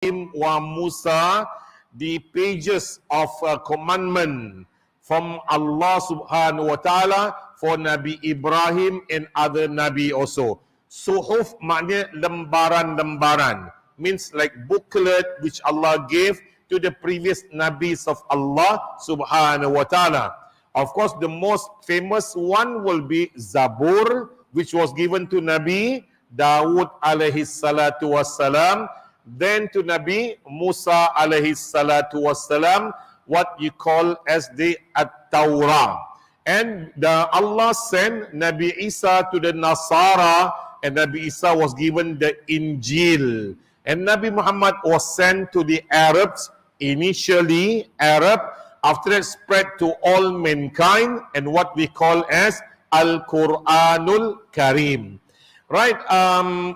wa Musa, the pages of commandment from Allah subhanahu wa ta'ala for Nabi Ibrahim and other Nabi also. Suhuf maknanya lembaran-lembaran, means like booklet which Allah gave to the previous Nabis of Allah subhanahu wa ta'ala. Of course, the most famous one will be Zabur, which was given to Nabi Dawud alayhi salatu wassalam, then to Nabi Musa alayhi salatu wassalam, what you call as the At-Tawrah. And Allah sent Nabi Isa to the Nasara, and Nabi Isa was given the Injil. And Nabi Muhammad was sent to the Arabs, initially Arab, after that spread to all mankind, and what we call as Al-Quranul Karim. Right,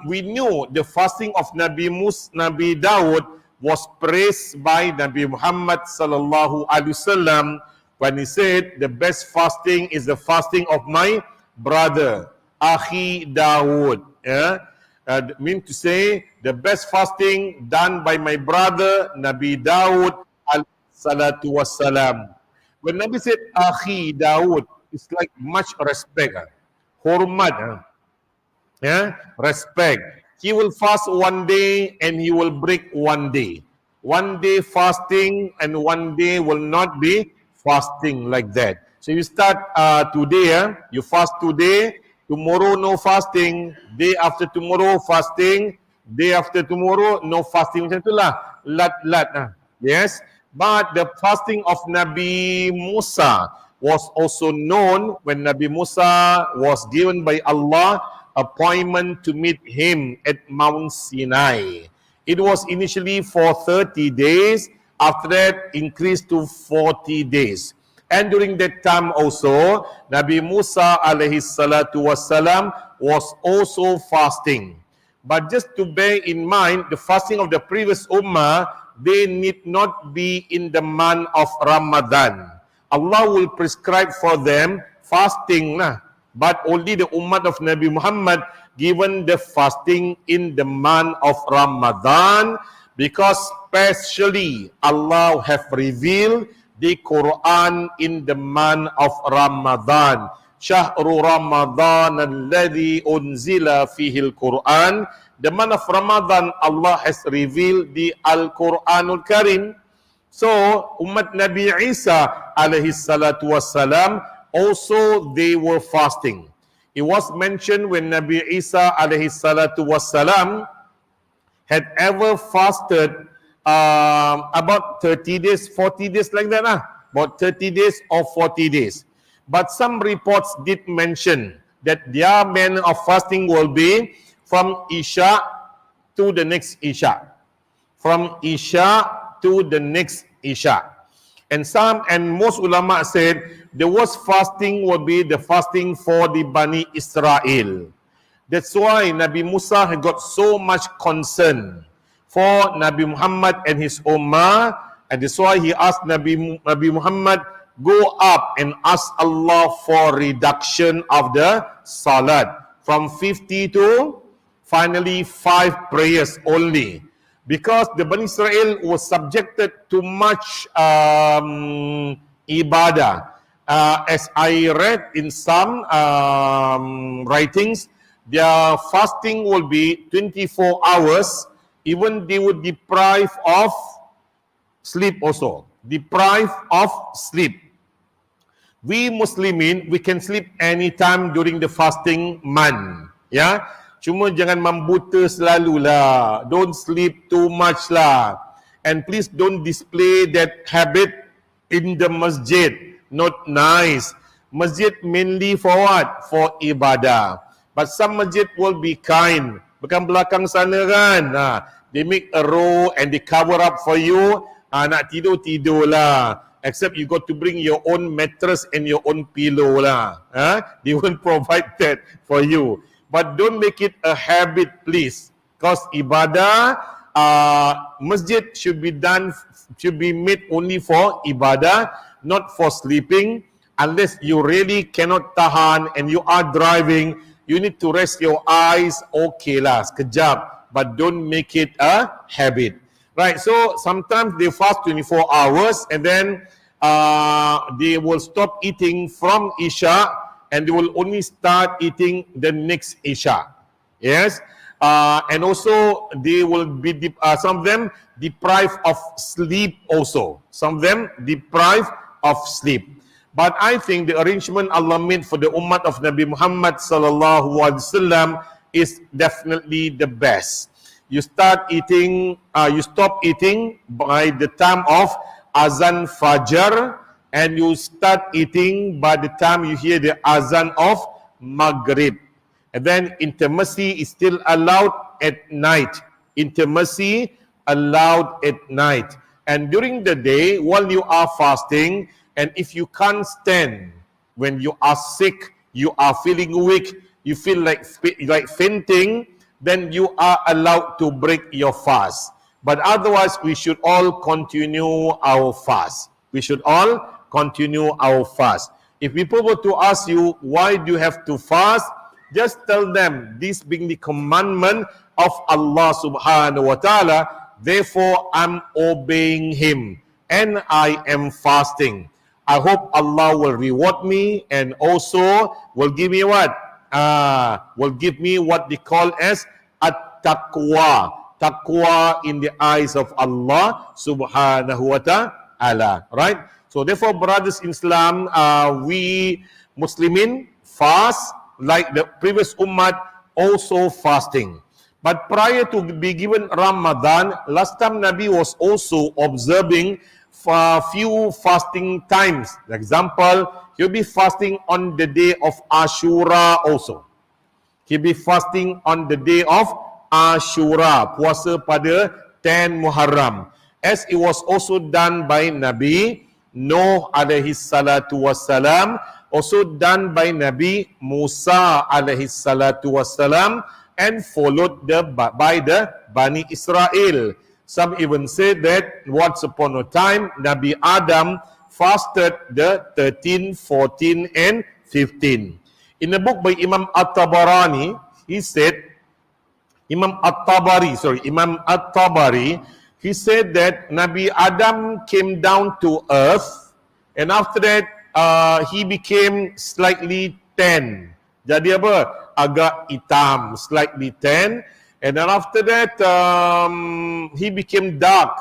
we knew the fasting of Nabi Dawud was praised by Nabi Muhammad sallallahu alaihi wasallam when he said, the best fasting is the fasting of my brother, Akhi Dawud. Mean to say, the best fasting done by my brother, Nabi Dawud alayhi salatu wassalam. When Nabi said Akhi Dawud, it's like much respect, hormat. Respect. He will fast one day and he will break one day. One day fasting and one day will not be fasting, like that. So you start today, you fast today, tomorrow no fasting, day after tomorrow fasting, day after tomorrow no fasting. Macam itulah, lat. Yes. But the fasting of Nabi Musa was also known when Nabi Musa was given by Allah appointment to meet him at Mount Sinai. It was initially for 30 days, after that increased to 40 days. And during that time also, Nabi Musa alayhi salatu wassalam was also fasting. But just to bear in mind, the fasting of the previous ummah, they need not be in the month of Ramadan. Allah will prescribe for them fasting, but only the ummah of Nabi Muhammad given the fasting in the month of Ramadan, because specially Allah have revealed the Quran in the month of Ramadan. Shahru Ramadan alladhi unzila fihi al-Quran. The month of Ramadan, Allah has revealed the Al-Quranul Karim. So, umat Nabi Isa alayhi salatu wassalam, also they were fasting. It was mentioned when Nabi Isa alayhi salatu wassalam had ever fasted about 30 days, 40 days, like that, about 30 days or 40 days. But some reports did mention that their manner of fasting will be from Isha to the next Isha. From Isha to the next Isha. And most ulama said the worst fasting will be the fasting for the Bani Israel. That's why Nabi Musa had got so much concern for Nabi Muhammad and his ummah, and that's why he asked Nabi Muhammad, go up and ask Allah for reduction of the salat from 50 to finally 5 prayers only. Because the Bani Israel was subjected to much ibadah. As I read in some writings, their fasting will be 24 hours. Even they would deprive of sleep also. Deprive of sleep. We Muslimin, we can sleep anytime during the fasting month. Yeah. Cuma jangan membuta selalulah. Don't sleep too much lah. And please don't display that habit in the masjid. Not nice. Masjid mainly for what? For ibadah. But some masjid will be kind. Bukan belakang sana kan. They make a row and they cover up for you. Nak tidur lah. Except you got to bring your own mattress and your own pillow lah. They won't provide that for you. But don't make it a habit, please. Because ibadah, masjid should be made only for ibadah, not for sleeping. Unless you really cannot tahan and you are driving, you need to rest your eyes, okay lah, sekejap. But don't make it a habit. Right, so sometimes they fast 24 hours and then they will stop eating from Isha and they will only start eating the next Isha. Yes, and also they will be some of them deprived of sleep also. Some of them deprived of sleep. But I think the arrangement Allah made for the ummah of Nabi Muhammad sallallahu alaihi wasallam is definitely the best. You start eating, you stop eating by the time of Azan Fajr, and you start eating by the time you hear the Azan of Maghrib. And then intimacy is still allowed at night. Intimacy allowed at night. And during the day, while you are fasting, and if you can't stand, when you are sick, you are feeling weak, you feel like fainting, then you are allowed to break your fast. But otherwise, we should all continue our fast. We should all continue our fast. If people were to ask you, why do you have to fast? Just tell them, this being the commandment of Allah subhanahu wa ta'ala, therefore I'm obeying Him and I am fasting. I hope Allah will reward me and also will give me what? Will give me what they call as at-taqwa. Taqwa in the eyes of Allah subhanahu wa ta'ala. Right? So therefore, brothers in Islam, we Muslimin fast like the previous ummah, also fasting. But prior to be given Ramadan, last time Nabi was also observing for few fasting times. For example, he'll be fasting on the day of Ashura also. He'll be fasting on the day of Ashura, puasa pada 10 Muharram. As it was also done by Nabi Nuh alaihi salatu wassalam, also done by Nabi Musa alaihi salatu wassalam, and followed by the Bani Israel. Some even say that once upon a time, Nabi Adam fasted the 13, 14, and 15. In a book by Imam At-Tabarani, he said, Imam At-Tabari, he said that Nabi Adam came down to earth, and after that, he became slightly tan. Jadi apa? Agak hitam, slightly tan. And then after that, he became dark.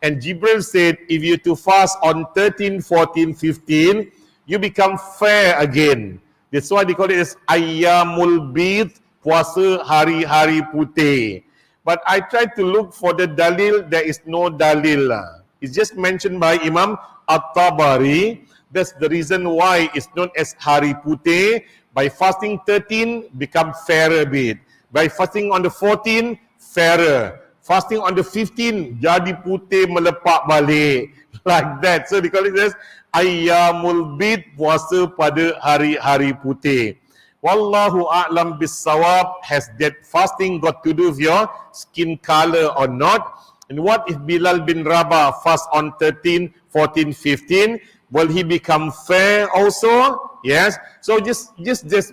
And Jibril said, if you to fast on 13, 14, 15, you become fair again. That's why they call it as Ayyamul Bid, puasa hari-hari putih. But I tried to look for the dalil, there is no dalil. It's just mentioned by Imam At-Tabari. That's the reason why it's known as Hari Putih. By fasting 13, become fairer bit. By fasting on the 14, fairer. Fasting on the 15, jadi putih melepak balik. Like that. So they call it as Ayyamul Bid, puasa pada hari-hari putih. Wallahu a'lam bis-sawab. Has that fasting got to do with your skin color or not? And what if Bilal bin Rabah fast on 13, 14, 15? Will he become fair also? Yes. So just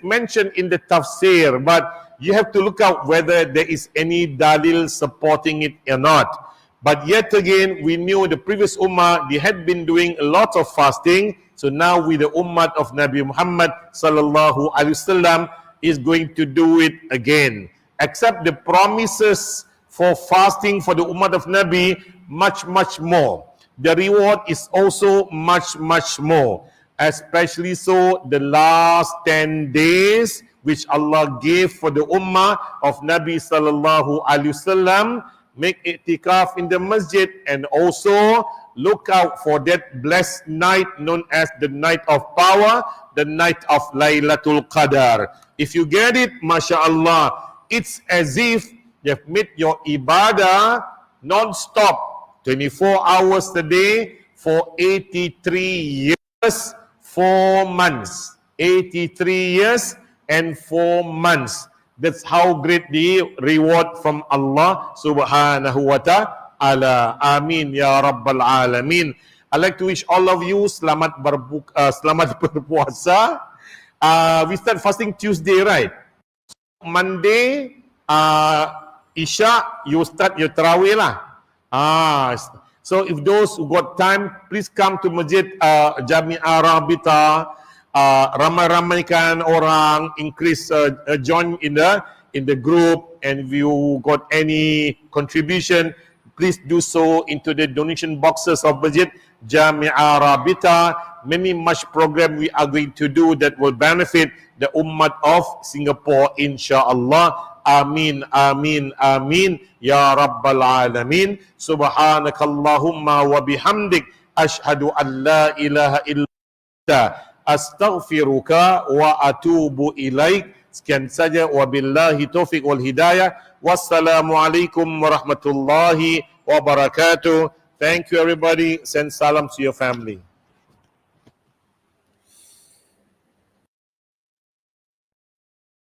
mention in the tafsir, but you have to look out whether there is any dalil supporting it or not. But yet again, we knew the previous ummah, they had been doing a lot of fasting. So now with the ummah of Nabi Muhammad sallallahu alaihi wasallam is going to do it again. Except the promises for fasting for the ummah of Nabi, much more. The reward is also much more. Especially so the last 10 days which Allah gave for the ummah of Nabi sallallahu alaihi wasallam. Make i'tikaf in the masjid and also look out for that blessed night known as the night of power, the night of Laylatul Qadar. If you get it, mashallah, it's as if you have made your ibadah non-stop, 24 hours a day for 83 years, 4 months. 83 years and 4 months. That's how great the reward from Allah subhanahu wa ta'ala. Amin ya rabbal alamin. I'd like to wish all of you selamat berpuasa. We start fasting Tuesday, right? Monday, Isya, you start your tarawih lah. So if those who got time, please come to Masjid Jamiyah Ar-Rabitah. Ramai-ramaikan orang, increase, join in the group, and if you got any contribution, please do so into the donation boxes of Masjid Jamiyah Ar-Rabitah. Much program we are going to do that will benefit the ummah of Singapore, insyaAllah. Amin, amin, amin, ya rabbal alamin. Subhanakallahumma wa bihamdik, ashhadu an la ilaha illa anta, astaghfiruka wa atubu ilaik. Sekian saja, wabillahi taufiq wal hidayah. Wassalamualaikum warahmatullahi wabarakatuh. Thank you everybody. Send salam to your family.